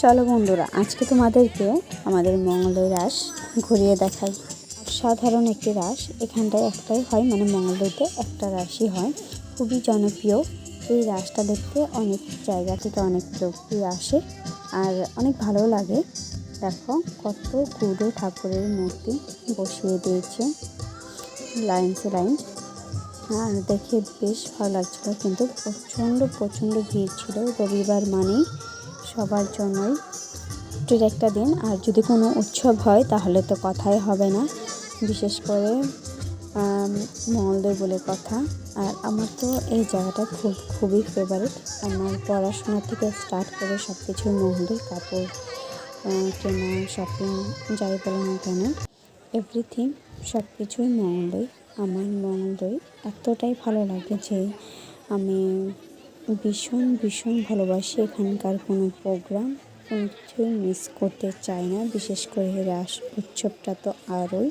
চলো বন্ধুরা, আজকে তোমাদেরকে আমাদের মঙ্গলদৈ রাস ঘুরিয়ে দেখাই। সাধারণ একটি রাস, এখানটায় একটাই হয়, মানে মঙ্গলদৈতে একটা রাসই হয়। খুবই জনপ্রিয় এই রাসটা দেখতে, অনেক জায়গা থেকে অনেক লোকই আসে আর অনেক ভালো লাগে। দেখো কত গুরু ঠাকুরের মূর্তি বসিয়ে দিয়েছে লাইনসে লাইন, আর দেখে বেশ ভালো লাগছিলো। কিন্তু প্রচণ্ড ভিড় ছিল, রবিবার মানেই সবার জন্যই ছুটির একটা দিন। আর যদি কোনো উৎসব হয় তাহলে তো কথাই হবে না, বিশেষ করে মঙ্গলদৈ বলে কথা। আর আমার তো এই জায়গাটা খুবই ফেভারিট। আমার পড়াশোনা থেকে স্টার্ট করে সব কিছুই মঙ্গলদৈ, কাপড় কেনা, শপিং, যাই বলো না কেন, এভরিথিং সব কিছুই মঙ্গলদৈ। আমার মঙ্গলদৈ এতটাই ভালো লাগে যে আমি ভীষণ ভালোবাসি। এখানকার কোনো প্রোগ্রাম, কোনো কিছুই মিস করতে চাই না, বিশেষ করে রাস উৎসবটা তো আরোই।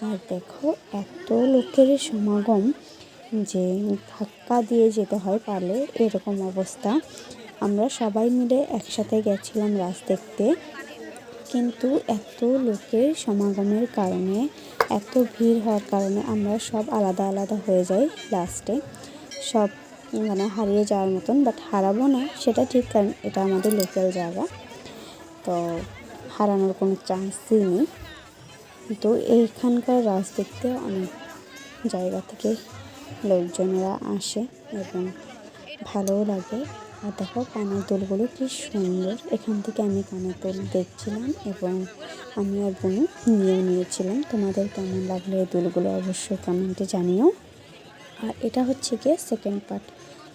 আর দেখো এত লোকের সমাগম যে ধাক্কা দিয়ে যেতে হয় পারলে, এরকম অবস্থা। আমরা সবাই মিলে একসাথে গেছিলাম রাস দেখতে, কিন্তু এত লোকের সমাগমের কারণে, এত ভিড় হওয়ার কারণে আমরা সব আলাদা হয়ে যাই লাস্টে, সব মানে হারিয়ে যাওয়ার মতন। বাট হারাবো না সেটা ঠিক, কারণ এটা আমাদের লোকাল জায়গা, তো হারানোর কোনো চান্সই নেই। তো এইখানকার রাস দেখতে অনেক জায়গা থেকে লোকজনেরা আসে এবং ভালোও লাগে। আর দেখো কানের দুলগুলো কি সুন্দর, এখান থেকে আমি কানের দুল দেখছিলাম এবং আমি আর বোনও নিয়েছিলাম। তোমাদের কেমন লাগলো এই দুলগুলো অবশ্যই কমেন্টে জানিও। আর এটা হচ্ছে গিয়ে সেকেন্ড পার্ট,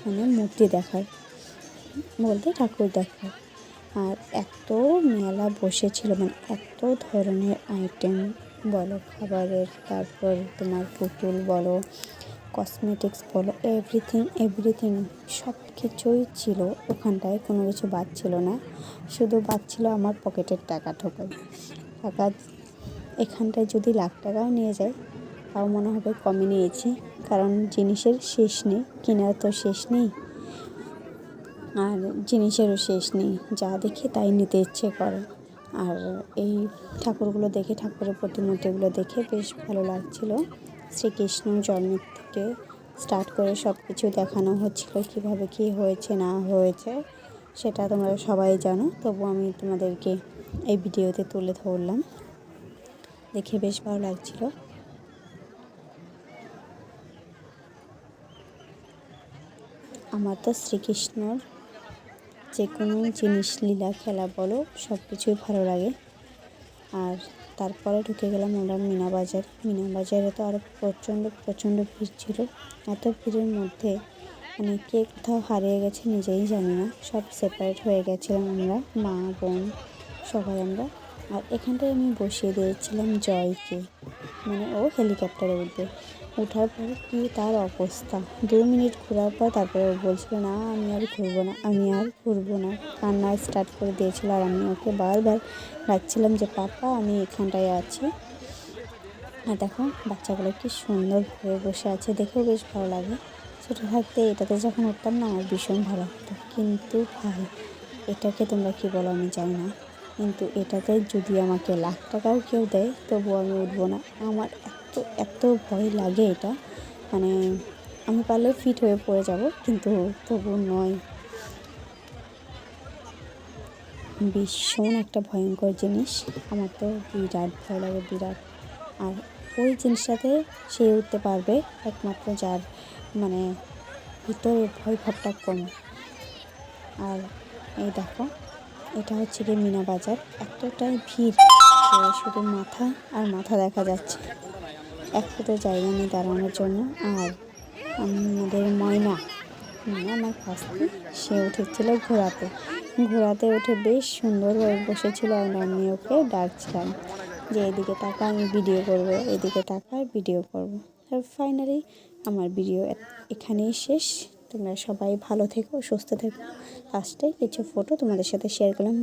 মানে মূর্তি দেখার বলতে ঠাকুর দেখার। আর এত মেলা বসেছিল, মানে এত ধরনের আইটেম বলো, খাবারের, তারপর তোমার পুতুল বলো, কসমেটিক্স বলো, এভরিথিং সব কিছুই ছিল ওখানটায়। কোনো কিছু বাদ ছিল না, শুধু বাদ ছিল আমার পকেটের টাকা। টাকা এখানটায় যদি লাখ টাকাও নিয়ে যায় তাও মনে হবে কমই নিয়েছি, কারণ জিনিসের শেষ নেই, কেনার তো শেষ নেই আর জিনিসেরও শেষ নেই, যা দেখি তাই নিতে ইচ্ছে করে। আর এই ঠাকুরগুলো দেখে, ঠাকুরের প্রতিমূর্তিগুলো দেখে বেশ ভালো লাগছিল। শ্রীকৃষ্ণ জন্মের থেকে স্টার্ট করে সব কিছু দেখানো হচ্ছিল, কীভাবে কী হয়েছে না হয়েছে সেটা তোমরা সবাই জানো, তবু আমি তোমাদেরকে এই ভিডিওতে তুলে ধরলাম। দেখে বেশ ভালো লাগছিল। আমার তো শ্রীকৃষ্ণর যে কোনো জিনিস, লীলা খেলা বলো, সব কিছুই ভালো লাগে। আর তারপরে ঢুকে গেলাম আমরা মিনাবাজারে তো আরও প্রচণ্ড ভিড় ছিল। এত ভিড়ের মধ্যে মানে কে কোথাও হারিয়ে গেছে নিজেই জানি না, সব সেপারেট হয়ে গেছিলাম আমরা, মা বোন সবাই আমরা। আর এখানটায় আমি বসিয়ে দিয়েছিলাম জয়কে, মানে ও হেলিকপ্টারে উঠবে। ওঠার পর কি তার অবস্থা, 2 মিনিট ঘোরার পর তারপরে ও বলছিল না আমি আর ঘুরবো না, কান্না স্টার্ট করে দিয়েছিল। আর আমি ওকে বারবার ডাকছিলাম যে পাপা আমি এখানটায় আছি। আর দেখো বাচ্চাগুলো কি সুন্দরভাবে বসে আছে, দেখেও বেশ ভালো লাগে। ছোটো থাকতে এটাতে যখন উঠতাম না, আমার ভীষণ ভালো লাগতো। কিন্তু ভাই, এটাকে তোমরা কী বলো আমি জানি না, কিন্তু এটাতে যদি আমাকে লাখ টাকাও কেউ দেয় তবুও আমি উঠবো না। আমার এত ভয় লাগে এটা, মানে আমি পারলে ফিট হয়ে পড়ে যাব, কিন্তু তবু নয়। ভীষণ একটা ভয়ঙ্কর জিনিস, আমার তো বিরাট ভয় লাগে, বিরাট। আর ওই জিনিসটাতে সে উঠতে পারবে একমাত্র যার মানে ভিতরে ভয় ভাবটা কম। আর এই দেখো এটা হচ্ছে গিয়ে মিনাবাজার, এতটাই ভিড় শুধু মাথা দেখা যাচ্ছে, এক ফুটো জায়গা নেই দাঁড়ানোর জন্য। আর আমাদের ময়না আমার কাছে, সে উঠেছিল ঘোড়াতে উঠে বেশ সুন্দরভাবে বসেছিল। আর আমি ওকে ডাকছিলাম যে এদিকে টাকা, আমি ভিডিও করব, এদিকে টাকা ভিডিও করব। আর ফাইনালি আমার ভিডিও এখানেই শেষ। তোমরা সবাই ভালো থেকো, সুস্থ থেকো। লাস্টে কিছু ফটো তোমাদের সাথে শেয়ার করলাম।